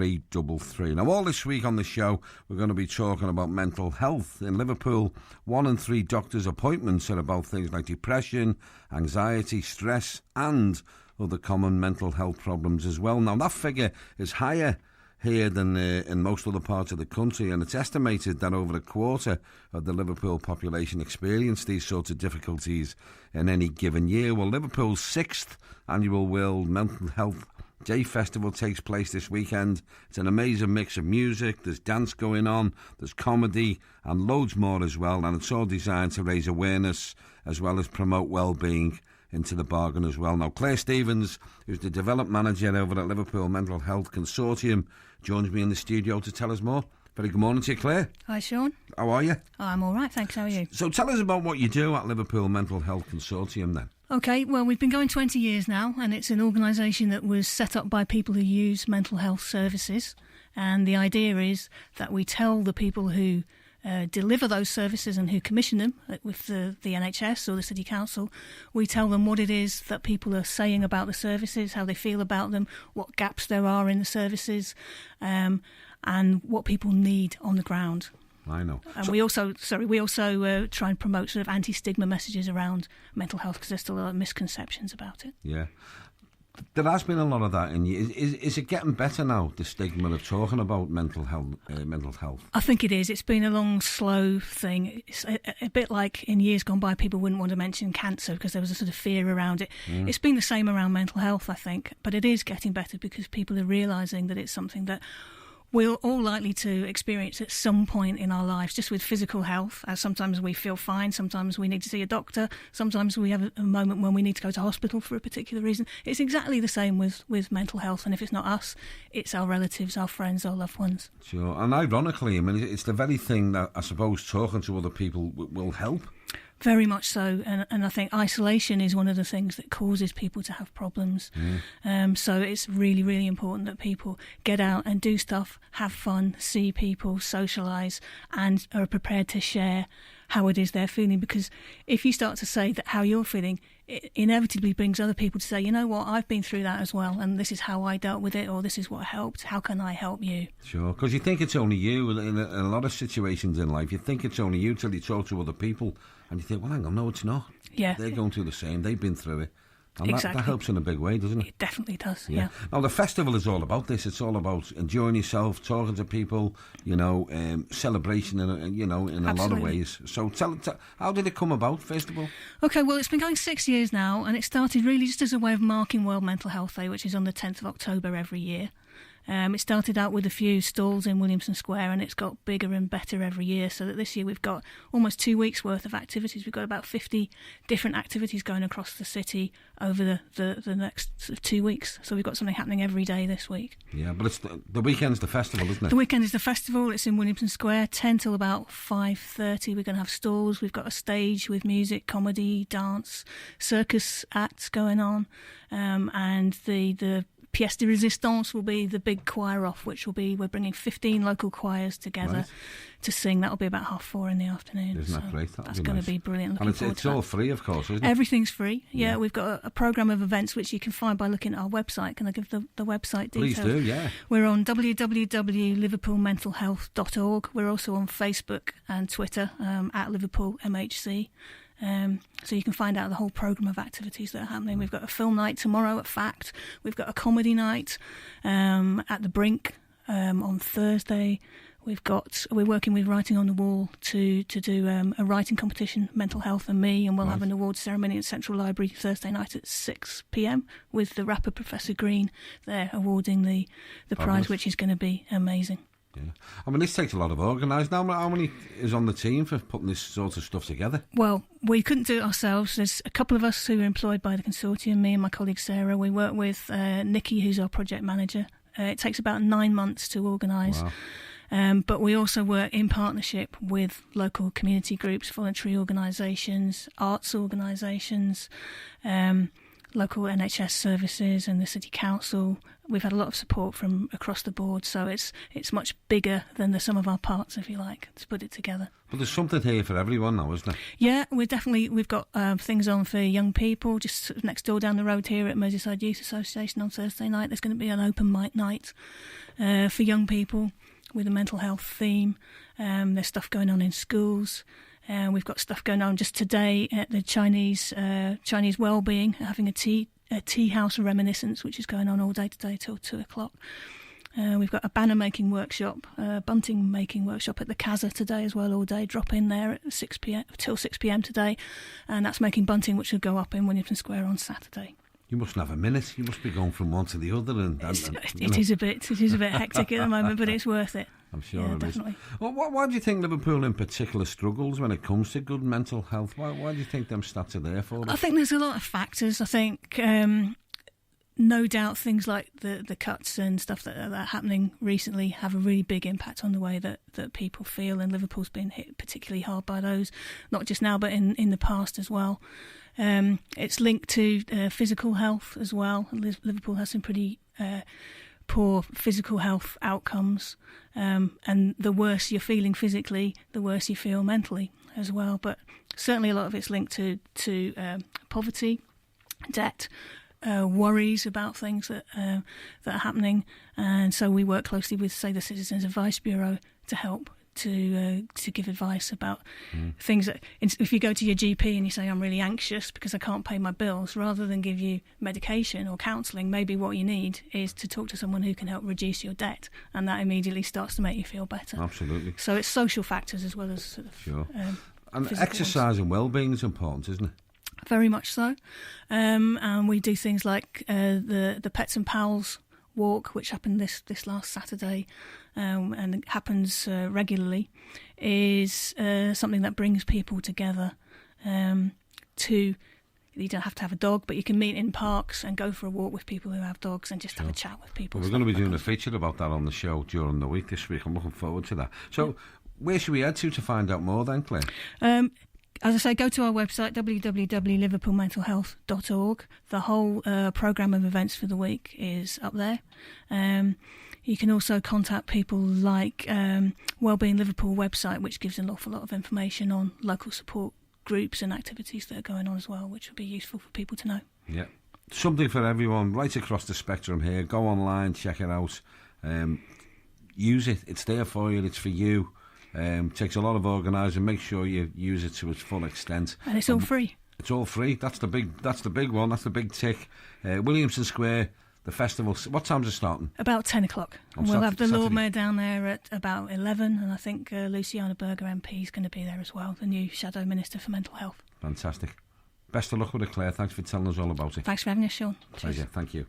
333. Now, all this week on the show, we're going to be talking about mental health. In Liverpool, 1 in 3 doctors' appointments are about things like depression, anxiety, stress, and other common mental health problems as well. Now, that figure is higher here than in most other parts of the country, and it's estimated that over a quarter of the Liverpool population experience these sorts of difficulties in any given year. Well, Liverpool's 6th annual World Mental Health Day Festival takes place this weekend. It's an amazing mix of music, there's dance going on, there's comedy and loads more as well, and it's all designed to raise awareness as well as promote well-being into the bargain as well. Now, Claire Stevens, who's the development manager over at Liverpool Mental Health Consortium, joins me in the studio to tell us more. Very good morning to you, Claire. Hi, Sean. How are you? I'm all right, thanks. How are you? So tell us about what you do at Liverpool Mental Health Consortium then. OK, well, we've been going 20 years now, and it's an organisation that was set up by people who use mental health services. And the idea is that we tell the people who deliver those services and who commission them with the NHS or the City Council, we tell them what it is that people are saying about the services, how they feel about them, what gaps there are in the services, and what people need on the ground. I know. And we also try and promote sort of anti-stigma messages around mental health because there's still a lot of misconceptions about it. Yeah. There has been a lot of that in you. Is it getting better now, the stigma of talking about mental health? I think it is. It's been a long, slow thing. It's a bit like in years gone by, people wouldn't want to mention cancer because there was a sort of fear around it. It's been the same around mental health, I think, but it is getting better because people are realising that it's something that we're all likely to experience at some point in our lives, just with physical health, as sometimes we feel fine, sometimes we need to see a doctor, sometimes we have a moment when we need to go to hospital for a particular reason. It's exactly the same with mental health, and if it's not us, it's our relatives, our friends, our loved ones. Sure, and ironically, I mean, it's the very thing that I suppose talking to other people will help. Very much so, and I think isolation is one of the things that causes people to have problems. So it's really, really important that people get out and do stuff, have fun, see people, socialise, and are prepared to share how it is they're feeling. Because if you start to say that how you're feeling, it inevitably brings other people to say, you know what, I've been through that as well, and this is how I dealt with it, or this is what helped. How can I help you? Sure, because you think it's only you. In a lot of situations in life, you think it's only you till you talk to other people, and you think, well, hang on, no, it's not. Yeah. They're going through the same. They've been through it. And exactly. that helps in a big way, doesn't it? It definitely does, yeah. Now, the festival is all about this. It's all about enjoying yourself, talking to people, celebration, in a lot of ways. So tell, how did it come about, first of all? OK, well, it's been going 6 years now, and it started really just as a way of marking World Mental Health Day, which is on the 10th of October every year. It started out with a few stalls in Williamson Square, and it's got bigger and better every year, so that this year we've got almost 2 weeks' worth of activities. We've got about 50 different activities going across the city over the next sort of 2 weeks. So we've got something happening every day this week. Yeah, but it's the weekend's the festival, isn't it? The weekend is the festival. It's in Williamson Square, 10 till about 5:30. We're going to have stalls. We've got a stage with music, comedy, dance, circus acts going on, and the pièce de résistance will be the big choir off, which will be, we're bringing 15 local choirs together to sing. That'll be about 4:30 in the afternoon. Isn't that great? That's going to be brilliant. And it's all free, of course, isn't it? Everything's free. Yeah, we've got a programme of events which you can find by looking at our website. Can I give the website details? Please do, yeah. We're on www.liverpoolmentalhealth.org. We're also on Facebook and Twitter at Liverpool MHC. So you can find out the whole programme of activities that are happening. We've got a film night tomorrow at Fact. We've got a comedy night at the Brink on Thursday. We're working with Writing on the Wall to do a writing competition, Mental Health and Me, and we'll have an awards ceremony at Central Library Thursday night at 6 p.m. with the rapper Professor Green there awarding the prize, which is going to be amazing. Yeah, I mean, this takes a lot of organising. How many is on the team for putting this sort of stuff together? Well, we couldn't do it ourselves. There's a couple of us who are employed by the consortium, me and my colleague Sarah. We work with Nikki, who's our project manager. It takes about 9 months to organise. Wow. But we also work in partnership with local community groups, voluntary organisations, arts organisations. local NHS services and the City Council. We've had a lot of support from across the board, so it's much bigger than the sum of our parts, if you like, to put it together. But there's something here for everyone now, isn't there? Yeah, we've got things on for young people. Just sort of next door down the road here at Merseyside Youth Association on Thursday night, there's going to be an open mic night for young people with a mental health theme. There's stuff going on in schools. We've got stuff going on just today at the Chinese Wellbeing, having a tea house reminiscence, which is going on all day today till 2:00. We've got a banner making workshop, bunting making workshop at the Casa today as well, all day. Drop in there at 6 p.m. till 6 p.m. today, and that's making bunting, which will go up in Williamson Square on Saturday. You mustn't have a minute. You must be going from one to the other, It is a bit hectic at the moment, but it's worth it. I'm sure it definitely. is. Well, why do you think Liverpool in particular struggles when it comes to good mental health? Why do you think them stats are there for us? I think there's a lot of factors. I think no doubt things like the cuts and stuff that are happening recently have a really big impact on the way that people feel, and Liverpool's been hit particularly hard by those, not just now but in the past as well. It's linked to physical health as well. Liverpool has some pretty poor physical health outcomes, and the worse you're feeling physically, the worse you feel mentally as well. But certainly a lot of it's linked to poverty, debt, worries about things that are happening, and so we work closely with, say, the Citizens Advice Bureau to help to give advice about things that, if you go to your GP and you say, I'm really anxious because I can't pay my bills, rather than give you medication or counselling, maybe what you need is to talk to someone who can help reduce your debt, and that immediately starts to make you feel better. Absolutely. So it's social factors as well as sort of sure. And physical exercise ones. And well-being is important, isn't it? Very much so. And we do things like the Pets and Pals walk, which happened this last Saturday, and it happens regularly, is something that brings people together. You don't have to have a dog, but you can meet in parks and go for a walk with people who have dogs and just have a chat with people. Well, we're going to be doing a feature about that on the show during the week this week. I'm looking forward to that. So where should we head to find out more then, Claire? As I say, go to our website, www.liverpoolmentalhealth.org. The whole programme of events for the week is up there. You can also contact people like Wellbeing Liverpool website, which gives an awful lot of information on local support groups and activities that are going on as well, which would be useful for people to know. Yeah. Something for everyone right across the spectrum here. Go online, check it out. Use it. It's there for you. It's for you. Takes a lot of organising. Make sure you use it to its full extent. And it's all free. It's all free. That's the big one. That's the big tick. Williamson Square, the festival. What time's it starting? About 10:00. And we'll have the Lord Mayor down there at about 11, and I think Luciana Berger MP is going to be there as well, the new Shadow Minister for Mental Health. Fantastic. Best of luck with it, Claire. Thanks for telling us all about it. Thanks for having us, Sean. Pleasure. Thank you.